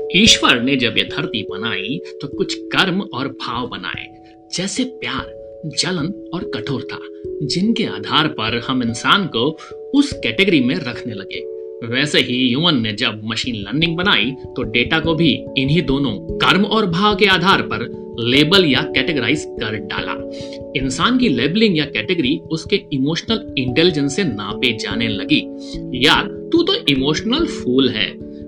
ईश्वर ने जब ये धरती बनाई तो कुछ कर्म और भाव बनाए, जैसे प्यार, जलन और कठोरता, जिनके आधार पर हम इंसान को उस कैटेगरी में रखने लगे। वैसे ही ह्यूमन ने जब मशीन लर्निंग बनाई तो डेटा को भी इन्हीं दोनों कर्म और भाव के आधार पर लेबल या कैटेगराइज कर डाला। इंसान की लेबलिंग या कैटेगरी उसके इमोशनल इंटेलिजेंस से नापे जाने लगी। यार तू तो इमोशनल फूल है,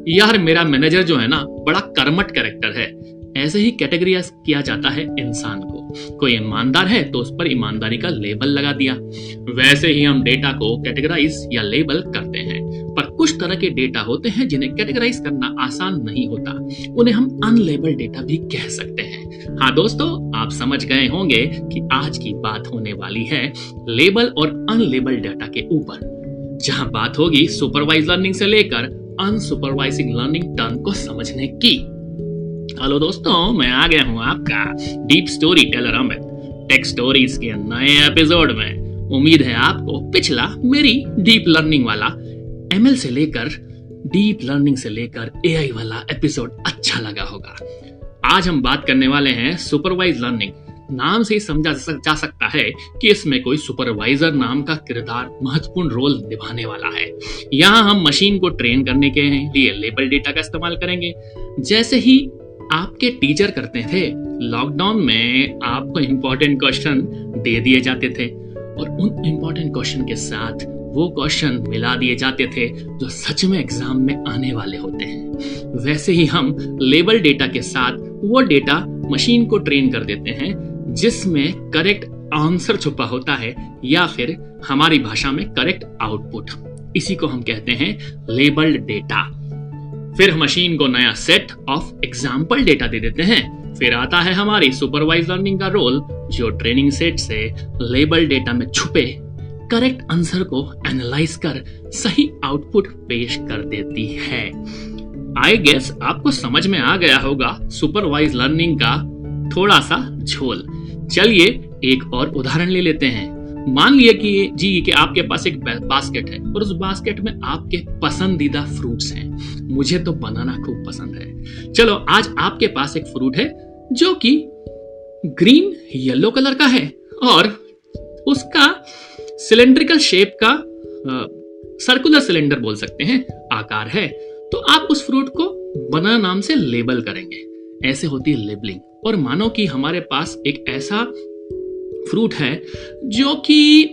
यार मेरा मैनेजर जो है ना बड़ा कर्मठ कैरेक्टर है। ऐसे ही कैटेगराइज किया जाता है इंसान को। कोई ईमानदार है तो उस पर ईमानदारी का लेबल लगा दिया। वैसे ही हम डेटा को कैटेगराइज या लेबल करते हैं, पर कुछ तरह के डेटा होते हैं जिन्हें कैटेगराइज करना आसान नहीं होता। उन्हें हम अनलेबल डेटा भी कह सकते हैं। हाँ दोस्तों, आप समझ गए होंगे कि आज की बात होने वाली है लेबल और अनलेबल डेटा के ऊपर, जहां बात होगी सुपरवाइज लर्निंग से लेकर अनसुपरवाइजिंग लर्निंग टर्म को समझने की। हेलो दोस्तों, मैं आ गया हूं आपका deep story teller Amit take stories के नए एपिसोड में। उम्मीद है आपको पिछला मेरी डीप लर्निंग वाला एमएल से लेकर डीप लर्निंग से लेकर एआई वाला एपिसोड अच्छा लगा होगा। आज हम बात करने वाले हैं सुपरवाइज लर्निंग। नाम से ही समझा जा सकता है कि इसमें कोई सुपरवाइजर नाम का किरदार महत्वपूर्ण रोल निभाने वाला है। यहाँ हम मशीन को ट्रेन करने के लिए लेबल डेटा का इस्तेमाल करेंगे, जैसे ही आपके टीचर करते थे। लॉकडाउन में आपको इंपॉर्टेंट क्वेश्चन दे दिए जाते थे और उन इंपॉर्टेंट क्वेश्चन के साथ वो क्वेश्चन मिला दिए जाते थे जो सच में एग्जाम में आने वाले होते हैं। वैसे ही हम लेबल डेटा के साथ वो डेटा मशीन को ट्रेन कर देते हैं जिसमें करेक्ट आंसर छुपा होता है, या फिर हमारी भाषा में करेक्ट आउटपुट। इसी को हम कहते हैं लेबल्ड डेटा। फिर मशीन को नया सेट ऑफ एग्जाम्पल डेटा दे देते हैं। फिर आता है हमारी सुपरवाइज लर्निंग का रोल, जो ट्रेनिंग सेट से लेबल डेटा में छुपे करेक्ट आंसर को एनालाइज कर सही आउटपुट पेश कर देती है। आई गेस आपको समझ में आ गया होगा सुपरवाइज लर्निंग का थोड़ा सा झोल। चलिए एक और उदाहरण ले लेते हैं। मान लिया कि आपके पास एक बास्केट है और उस बास्केट में आपके पसंदीदा फ्रूट्स हैं। मुझे तो बनाना खूब पसंद है। चलो आज आपके पास एक फ्रूट है जो कि ग्रीन येलो कलर का है और उसका सिलेंड्रिकल शेप का सर्कुलर सिलेंडर बोल सकते हैं आकार है। तो आप उस फ्रूट को बनाना नाम से लेबल करेंगे। ऐसे होती है लेबलिंग। और मानो कि हमारे पास एक ऐसा फ्रूट है जो कि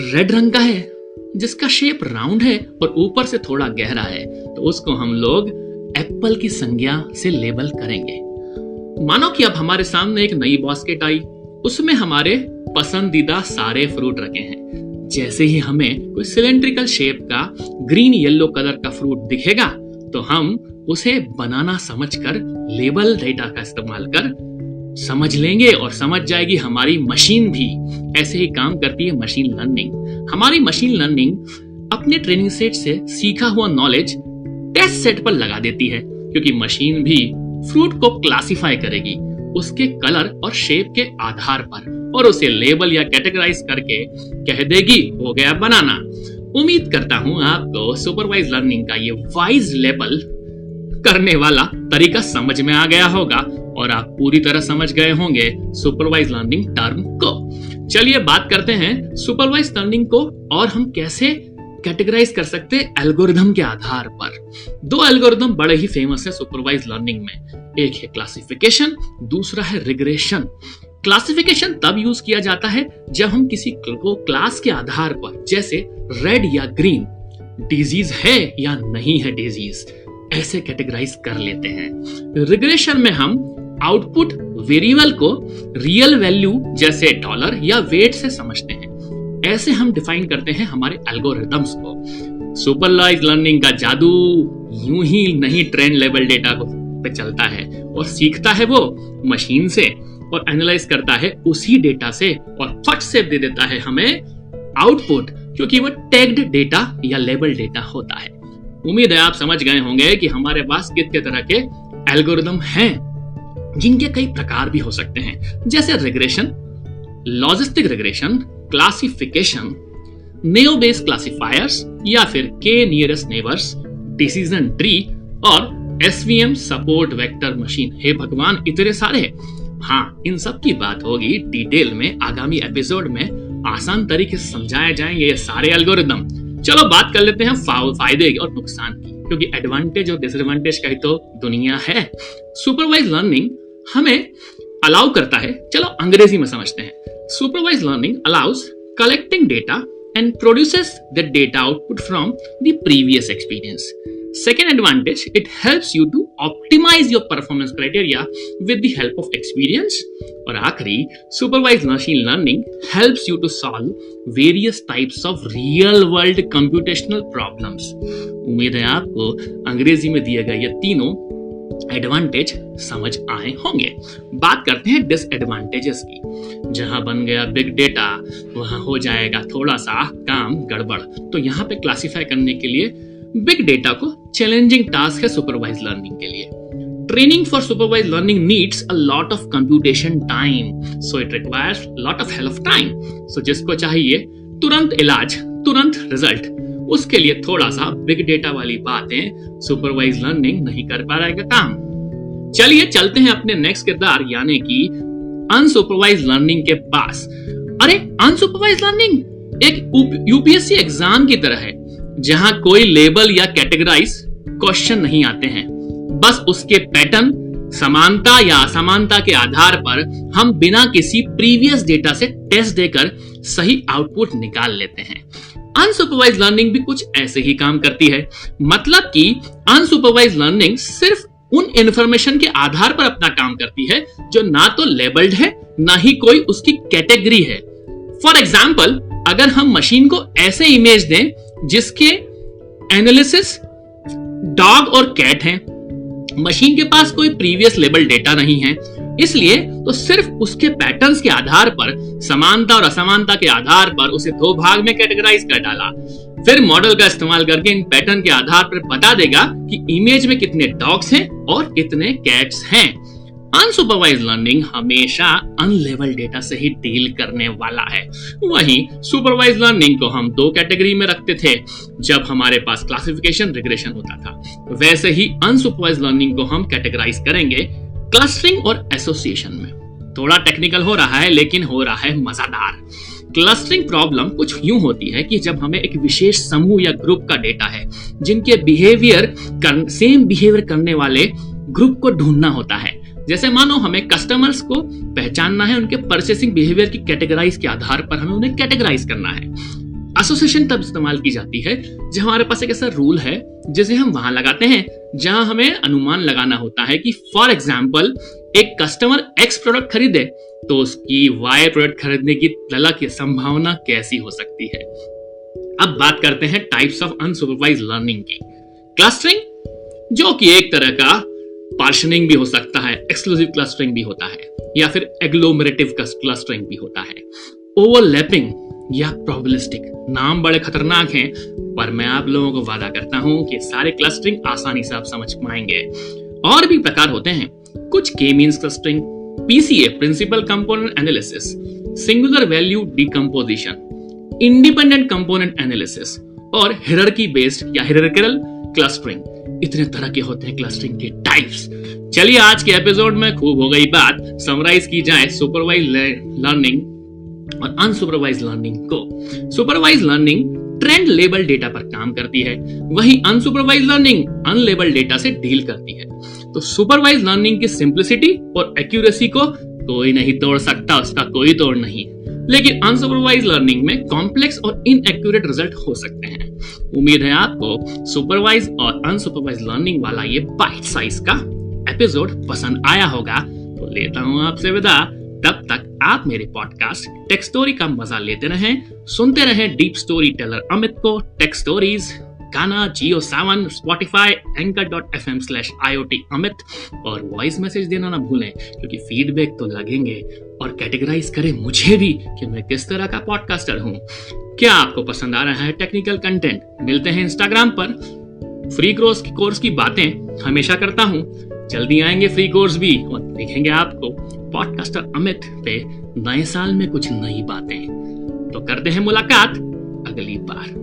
रेड रंग का है, जिसका शेप राउंड है और ऊपर से थोड़ा गहरा है, तो उसको हम लोग एप्पल की संज्ञा से लेबल करेंगे। मानो कि अब हमारे सामने एक नई बास्केट आई, उसमें हमारे पसंदीदा सारे फ्रूट रखे हैं। जैसे ही हमें कोई सिलेंड्रिकल शेप का ग्रीन येलो कलर का फ्रूट दिखेगा तो हम उसे बनाना समझकर लेबल डेटा का इस्तेमाल कर समझ लेंगे और समझ जाएगी हमारी मशीन भी। ऐसे ही काम करती है मशीन लर्निंग। हमारी मशीन लर्निंग अपने ट्रेनिंग सेट से सीखा हुआ नॉलेज टेस्ट सेट पर लगा देती है, क्योंकि मशीन भी फ्रूट को क्लासिफाई करेगी उसके कलर और शेप के आधार पर और उसे लेबल या कैटेगराइज करके कह देगी हो गया बनाना। उम्मीद करता हूं आपको सुपरवाइज लर्निंग का ये वाइज लेबल करने वाला तरीका समझ में आ गया होगा और आप पूरी तरह समझ गए होंगे सुपरवाइज लर्निंग टर्म को। चलिए बात करते हैं सुपरवाइज लर्निंग को और हम कैसे कैटेगराइज कर सकते हैं एल्गोरिथम के आधार पर। दो एल्गोरिथम बड़े ही फेमस है सुपरवाइज लर्निंग में। एक है क्लासिफिकेशन, दूसरा है रिग्रेशन। क्लासिफिकेशन तब यूज किया जाता है जब हम किसी को क्लास के आधार पर, जैसे रेड या ग्रीन, डिजीज है या नहीं है डिजीज, ऐसे कैटेगराइज कर लेते हैं। रिग्रेशन में हम आउटपुट वेरिएबल को रियल वैल्यू जैसे डॉलर या वेट से समझते हैं। ऐसे हम डिफाइन करते हैं हमारे एल्गोरिथम्स को। सुपरवाइज लर्निंग का जादू यूं ही नहीं ट्रेंड लेवल डेटा पे चलता है और सीखता है वो मशीन से और एनालाइज करता है उसी डेटा से और फट से दे देता है हमें आउटपुट, क्योंकि वो टैग्ड डेटा या लेबल डेटा होता है। उम्मीद है आप समझ गए होंगे कि हमारे पास कितने तरह के एल्गोरिथम हैं, जिनके कई प्रकार भी हो सकते हैं, जैसे regression, logistic regression, classification, naive based classifiers या फिर K nearest neighbours, decision tree और SVM सपोर्ट वेक्टर मशीन, हे भगवान इतने सारे। हाँ, इन सब की बात होगी डिटेल में आगामी एपिसोड में, आसान तरीके से समझाए जाएंगे ये सारे एल्गोरिदम। चलो बात कर लेते हैं फायदे और नुकसान की, क्योंकि एडवांटेज और डिसएडवांटेज का ही तो दुनिया है। सुपरवाइज लर्निंग हमें अलाउ करता है, चलो अंग्रेजी में समझते हैं। Supervise learning allows collecting data and produces the data output from the previous experience. Second advantage, it helps you to optimize your performance criteria with the help of experience. और आखिरी, supervised machine learning helps you to solve various types of real world computational problems. उम्मीद है आपको अंग्रेजी में दिए गए ये तीनों एडवांटेज समझ आए होंगे। बात करते हैं डिसएडवांटेजेस की। जहां बन गया बिग डेटा, वहां हो जाएगा थोड़ा सा काम गड़बड़। तो यहाँ पे क्लासिफाई करने के लिए बिग डेटा को चैलेंजिंग टास्क है सुपरवाइज लर्निंग के लिए। Training for supervise learning needs a lot of computation time, so it requires lot of help of time. So जिसको चाहिए तुरंत इलाज, तुरंत रिजल्ट, उसके लिए थोड़ा सा बिग डेटा वाली बातें सुपरवाइज लर्निंग नहीं कर पा रहेगा काम। चलिए चलते हैं अपने नेक्स्ट किरदार यानी कि अनसुपरवाइज लर्निंग के पास। अरे अनसुपरवाइज लर्निंग एक यूपीएससी एग्जाम की तरह है, जहां कोई लेबल या कैटेगराइज क्वेश्चन नहीं आते हैं। बस उसके पैटर्न, समानता या असमानता के आधार पर हम बिना किसी प्रीवियस डेटा से टेस्ट देकर सही आउटपुट निकाल लेते हैं। अनसुपरवाइज लर्निंग भी कुछ ऐसे ही काम करती है। मतलब कि अनसुपरवाइज लर्निंग सिर्फ उन इंफॉर्मेशन के आधार पर अपना काम करती है जो ना तो लेबल्ड है, ना ही कोई उसकी कैटेगरी है। फॉर एग्जाम्पल, अगर हम मशीन को ऐसे इमेज दें जिसके एनालिसिस डॉग और कैट हैं, मशीन के पास कोई प्रीवियस लेबल डेटा नहीं है, इसलिए तो सिर्फ उसके पैटर्न्स के आधार पर, समानता और असमानता के आधार पर उसे दो भाग में कैटेगराइज कर डाला। फिर मॉडल का इस्तेमाल करके इन पैटर्न के आधार पर बता देगा कि इमेज में कितने डॉग्स हैं और कितने कैट्स हैं। अनसुपरवाइज लर्निंग हमेशा अनलेबल्ड डेटा से ही डील करने वाला है। वहीं सुपरवाइज लर्निंग को हम दो कैटेगरी में रखते थे जब हमारे पास क्लासिफिकेशन रिग्रेशन होता था, वैसे ही अनसुपरवाइज लर्निंग को हम कैटेगराइज करेंगे क्लस्टरिंग और एसोसिएशन में। थोड़ा टेक्निकल हो रहा है लेकिन हो रहा है मजेदार। क्लस्टरिंग प्रॉब्लम कुछ यूं होती है कि जब हमें एक विशेष समूह या ग्रुप का डेटा है जिनके सेम बिहेवियर करने वाले ग्रुप को ढूंढना होता है। जैसे मानो हमें कस्टमर्स को पहचानना है, उनके परचेसिंग बिहेवियर की कैटेगराइज के आधार पर हमें उन्हें कैटेगराइज करना है। एसोसिएशन तब इस्तेमाल की जाती है जब हमारे पास एक ऐसा रूल है जिसे हम वहां लगाते हैं जहां हमें अनुमान लगाना होता है कि फॉर एग्जाम्पल एक कस्टमर एक्स प्रोडक्ट खरीदे तो उसकी वाई प्रोडक्ट खरीदने की तलब की संभावना कैसी हो सकती है। अब बात करते हैं टाइप्स ऑफ अनसुपरवाइज लर्निंग की। क्लस्टरिंग, जो कि एक तरह का पार्शनिंग भी हो सकता है, एक्सक्लूसिव क्लस्टरिंग भी होता है, या फिर एग्लोमरेटिव क्लस्टरिंग भी होता है। ओवरलैपिंग या प्रोबेबिलिस्टिक, नाम बड़े खतरनाक हैं, पर मैं आप लोगों को वादा करता हूं कि सारे क्लस्टरिंग आसानी से आप समझ पाएंगे। और भी प्रकार होते हैं, कुछ K means clustering, PCA principal component analysis, singular value decomposition, independent component analysis और हियरार्की बेस्ड या हियरार्किकल क्लस्टरिंग। इतने तरह के होते हैं क्लस्टरिंग के टाइप्स। चलिए आज के एपिसोड में खूब हो गई बात, समराइज की जाए सुपरवाइज लर्निंग और अनसुपरवाइज लर्निंग को। Supervise learning trend label data पर काम करती है, वहीं अनसुपरवाइज लर्निंग अनलेबल डेटा से डील करती है। तो सुपरवाइज लर्निंग की सिंप्लिसिटी और एक्यूरेसी को कोई नहीं तोड़ सकता, उसका कोई तोड़ नहीं। लेकिन अनसुपरवाइज लर्निंग में कॉम्प्लेक्स और इनएक्यूरेट रिजल्ट हो सकते हैं। उम्मीद है आपको सुपरवाइज और अनसुपरवाइज लर्निंग वाला ये बाइट साइज का एपिसोड पसंद आया होगा। तो लेता हूं आपसे विदा, तब तक आप मेरे पॉडकास्ट टेक स्टोरी का मजा लेते रहें, सुनते रहें डीप स्टोरी टेलर अमित को, टेक स्टोरीज, गाना, जियो सावन, स्पॉटिफाई, anchor.fm/IoT अमित, और वॉइस मैसेज देना ना भूलें क्योंकि फीडबैक तो लगेंगे, और कैटेगराइज करें मुझे भी कि मैं किस तरह का पॉडकास्टर हूं। क्या आपको पसंद आ रहा है टेक्निकल कंटेंट? मिलते हैं इंस्टाग्राम पर। फ्री कोर्स की बातें हमेशा करता हूं, जल्दी आएंगे फ्री कोर्स भी, और देखेंगे आपको पॉडकास्टर अमित पे नए साल में कुछ नई बातें। तो करते हैं मुलाकात अगली बार।